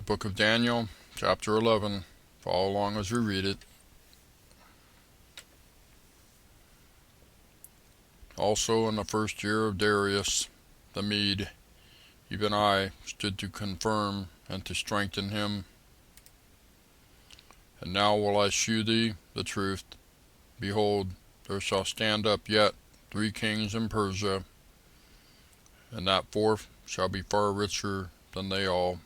The book of Daniel, chapter 11. Follow along as we read it. Also in the first year of Darius the Mede, even I stood to confirm and to strengthen him. And now will I shew thee the truth. Behold, there shall stand up yet 3 kings in Persia, and that fourth shall be far richer than they all.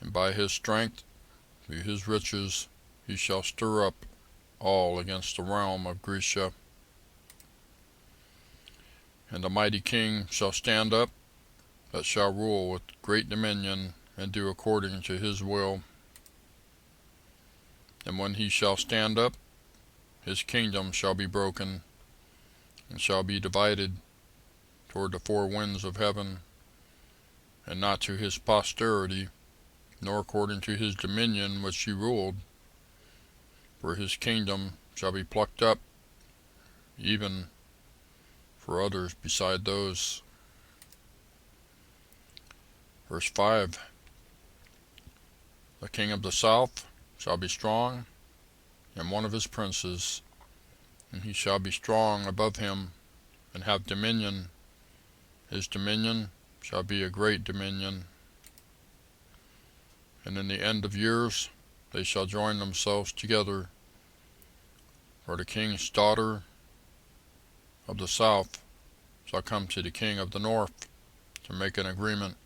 And by his strength, through his riches, he shall stir up all against the realm of Grecia. And a mighty king shall stand up, that shall rule with great dominion, and do according to his will. And when he shall stand up, his kingdom shall be broken, and shall be divided toward the 4 winds of heaven, and not to his posterity, nor according to his dominion which he ruled, for his kingdom shall be plucked up, even for others beside those. Verse 5. The king of the south shall be strong, and one of his princes, and he shall be strong above him, and have dominion. His dominion shall be a great dominion. And in the end of years they shall join themselves together, for the king's daughter of the south shall come to the king of the north to make an agreement,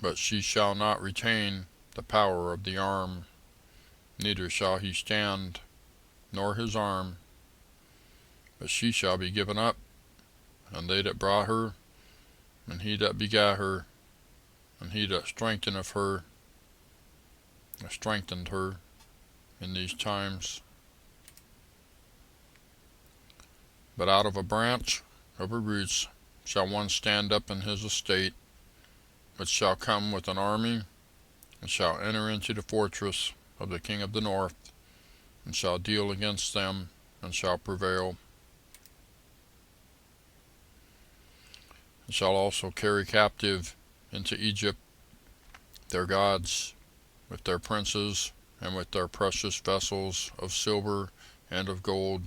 but she shall not retain the power of the arm, neither shall he stand, nor his arm, but she shall be given up, and they that brought her, and he that begat her, and he that strengthened her in these times. But out of a branch of her roots shall one stand up in his estate, which shall come with an army, and shall enter into the fortress of the king of the north, and shall deal against them, and shall prevail. And shall also carry captive into Egypt their gods, with their princes, and with their precious vessels of silver and of gold.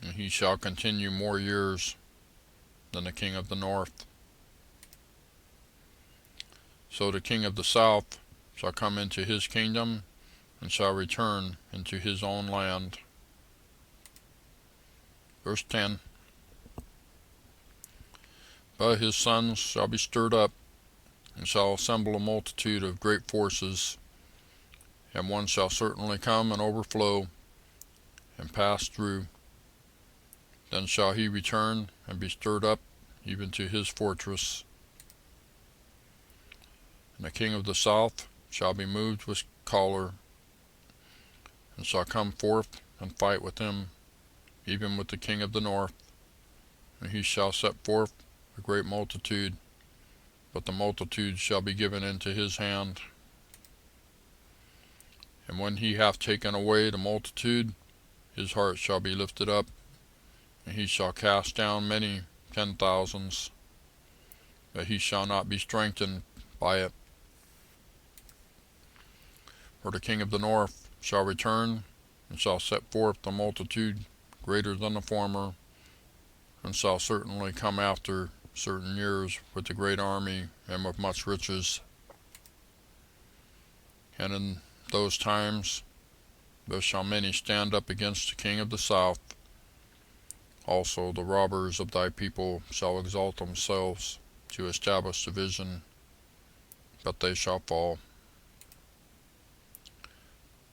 And he shall continue more years than the king of the north. So the king of the south shall come into his kingdom, and shall return into his own land. Verse 10. But his sons shall be stirred up, and shall assemble a multitude of great forces, and one shall certainly come and overflow, and pass through. Then shall he return and be stirred up even to his fortress. And the king of the south shall be moved with choler, and shall come forth and fight with him, even with the king of the north. And he shall set forth a great multitude, but the multitude shall be given into his hand. And when he hath taken away the multitude, his heart shall be lifted up, and he shall cast down many 10,000s, but he shall not be strengthened by it. For the king of the north shall return, and shall set forth a multitude greater than the former, and shall certainly come after certain years with a great army and with much riches. And in those times there shall many stand up against the king of the south. Also the robbers of thy people shall exalt themselves to establish division, but they shall fall.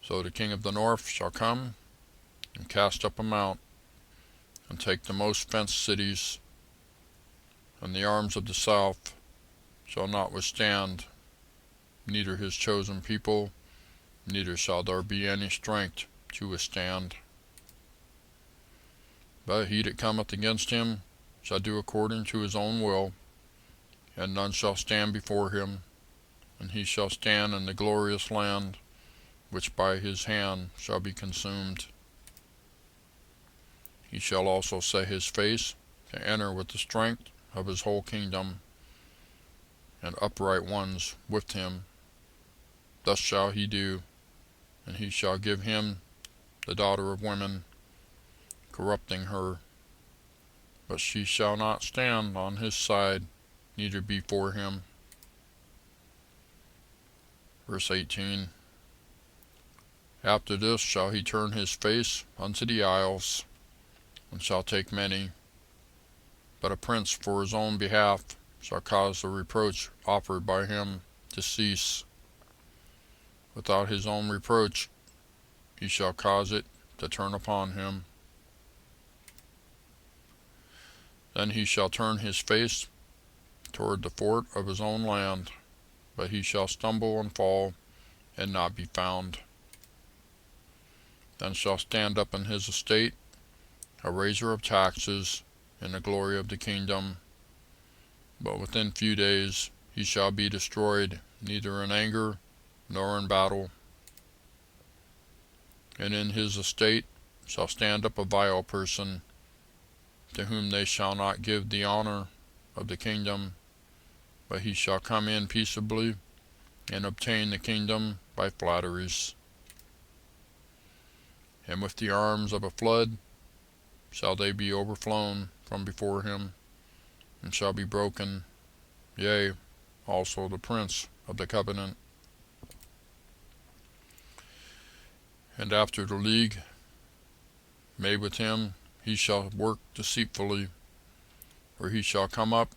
So the king of the north shall come and cast up a mount, and take the most fenced cities, and the arms of the south shall not withstand, neither his chosen people, neither shall there be any strength to withstand. But he that cometh against him shall do according to his own will, and none shall stand before him, and he shall stand in the glorious land, which by his hand shall be consumed. He shall also set his face to enter with the strength of his whole kingdom, and upright ones with him. Thus shall he do, and he shall give him the daughter of women, corrupting her. But she shall not stand on his side, neither be for him. Verse 18. After this shall he turn his face unto the isles, and shall take many. But a prince for his own behalf shall cause the reproach offered by him to cease. Without his own reproach he shall cause it to turn upon him. Then he shall turn his face toward the fort of his own land, but he shall stumble and fall, and not be found. Then shall stand up in his estate a raiser of taxes in the glory of the kingdom, but within few days he shall be destroyed, neither in anger nor in battle. And in his estate shall stand up a vile person, to whom they shall not give the honor of the kingdom, but he shall come in peaceably, and obtain the kingdom by flatteries. And with the arms of a flood shall they be overflown from before him, and shall be broken, yea, also the prince of the covenant. And after the league made with him, he shall work deceitfully, for he shall come up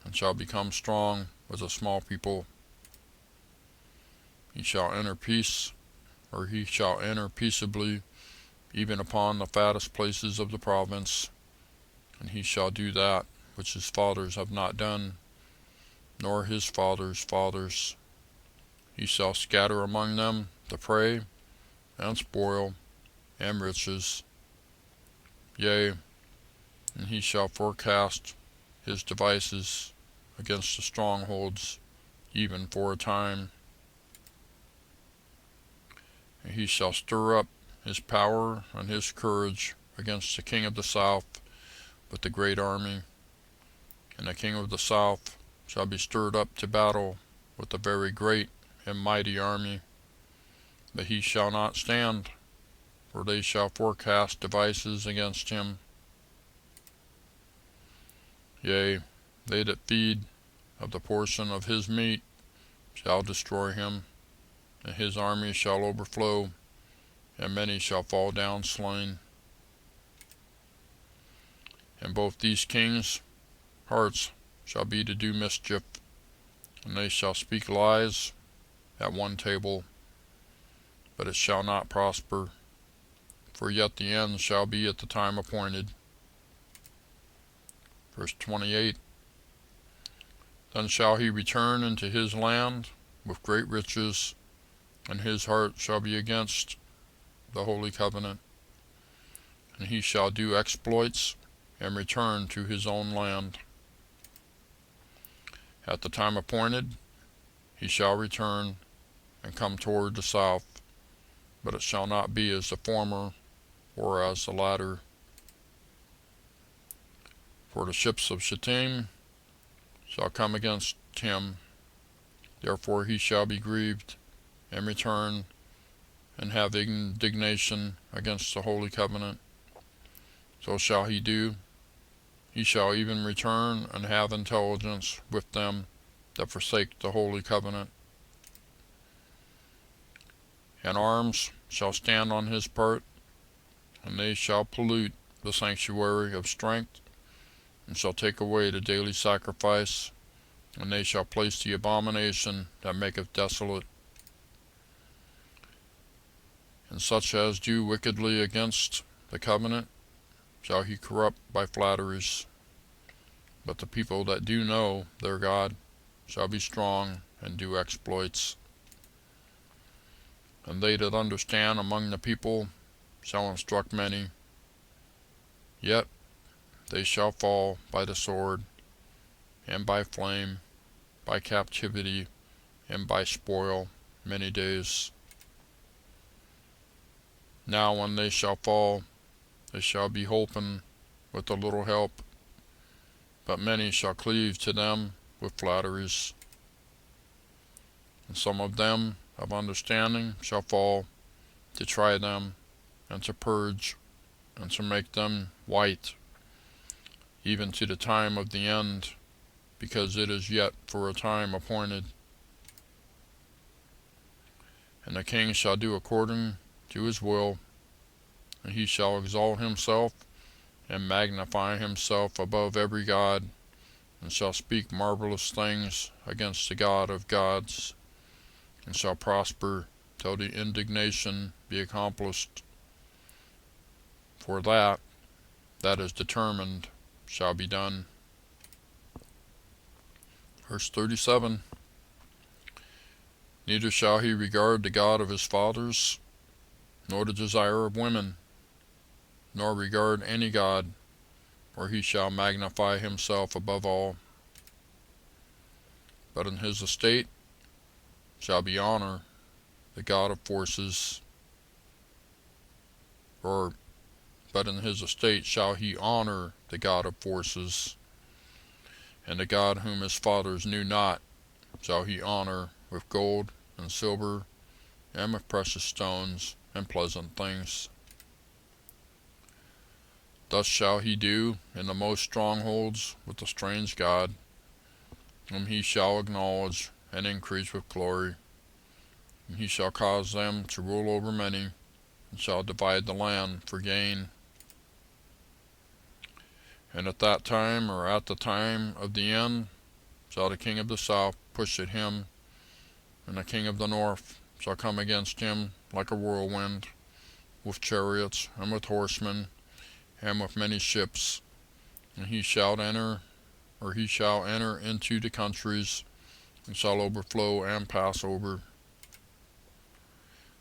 and shall become strong with a small people. He shall enter peace, or he shall enter peaceably, even upon the fattest places of the province, and he shall do that which his fathers have not done, nor his fathers' fathers. He shall scatter among them the prey, and spoil, and riches. Yea, and he shall forecast his devices against the strongholds, even for a time. And he shall stir up his power and his courage against the king of the south with the great army. And the king of the south shall be stirred up to battle with a very great and mighty army. But he shall not stand, for they shall forecast devices against him. Yea, they that feed of the portion of his meat shall destroy him, and his army shall overflow, and many shall fall down slain. And both these kings' hearts shall be to do mischief, and they shall speak lies at one table, but it shall not prosper, for yet the end shall be at the time appointed. Verse 28. Then shall he return into his land with great riches, and his heart shall be against the holy covenant. And he shall do exploits, and return to his own land. At the time appointed he shall return, and come toward the south, but it shall not be as the former, or as the latter. For the ships of Shittim shall come against him, therefore he shall be grieved, and return, and have indignation against the holy covenant. So shall he do. He shall even return, and have intelligence with them that forsake the holy covenant. And arms shall stand on his part, and they shall pollute the sanctuary of strength, and shall take away the daily sacrifice, and they shall place the abomination that maketh desolate. And such as do wickedly against the covenant shall he corrupt by flatteries. But the people that do know their God shall be strong and do exploits. And they that understand among the people shall instruct many. Yet they shall fall by the sword, and by flame, by captivity, and by spoil many days. Now when they shall fall, they shall be holpen with a little help, but many shall cleave to them with flatteries. And some of them of understanding shall fall, to try them, and to purge, and to make them white, even to the time of the end, because it is yet for a time appointed. And the king shall do according to his will, and he shall exalt himself and magnify himself above every god, and shall speak marvelous things against the God of gods, and shall prosper till the indignation be accomplished. For that is determined shall be done. Verse 37. Neither shall he regard the God of his fathers, nor the desire of women, nor regard any god, or he shall magnify himself above all. But in his estate shall be honor, the God of forces, but in his estate shall he honor the God of forces, and the God whom his fathers knew not shall he honor with gold and silver, and with precious stones and pleasant things. Thus shall he do in the most strongholds with the strange God, whom he shall acknowledge and increase with glory. And he shall cause them to rule over many, and shall divide the land for gain. And at that time, or at the time of the end, shall the king of the south push at him, and the king of the north shall come against him like a whirlwind, with chariots, and with horsemen, and with many ships. And he shall enter into the countries, and shall overflow and pass over.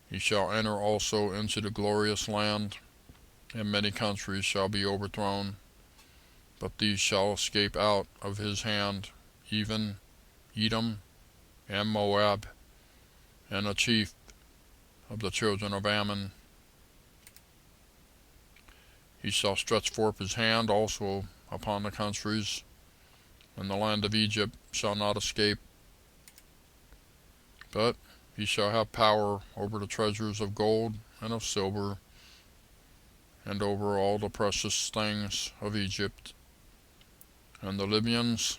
He shall enter also into the glorious land, and many countries shall be overthrown, but these shall escape out of his hand, even Edom and Moab, and a chief of the children of Ammon. He shall stretch forth his hand also upon the countries, and the land of Egypt shall not escape. But he shall have power over the treasures of gold and of silver, and over all the precious things of Egypt. And the Libyans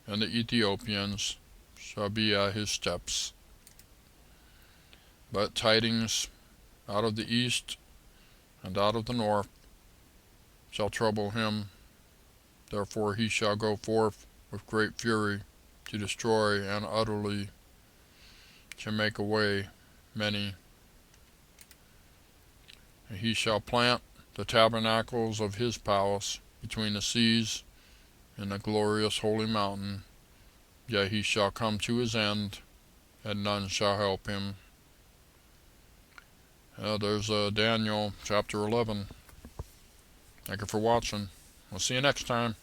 and the Ethiopians shall be at his steps. But tidings out of the east and out of the north shall trouble him. Therefore he shall go forth with great fury to destroy and utterly to make away many. And he shall plant the tabernacles of his palace between the seas in the glorious holy mountain. Yet he shall come to his end, and none shall help him. There's Daniel chapter 11. Thank you for watching. We'll see you next time.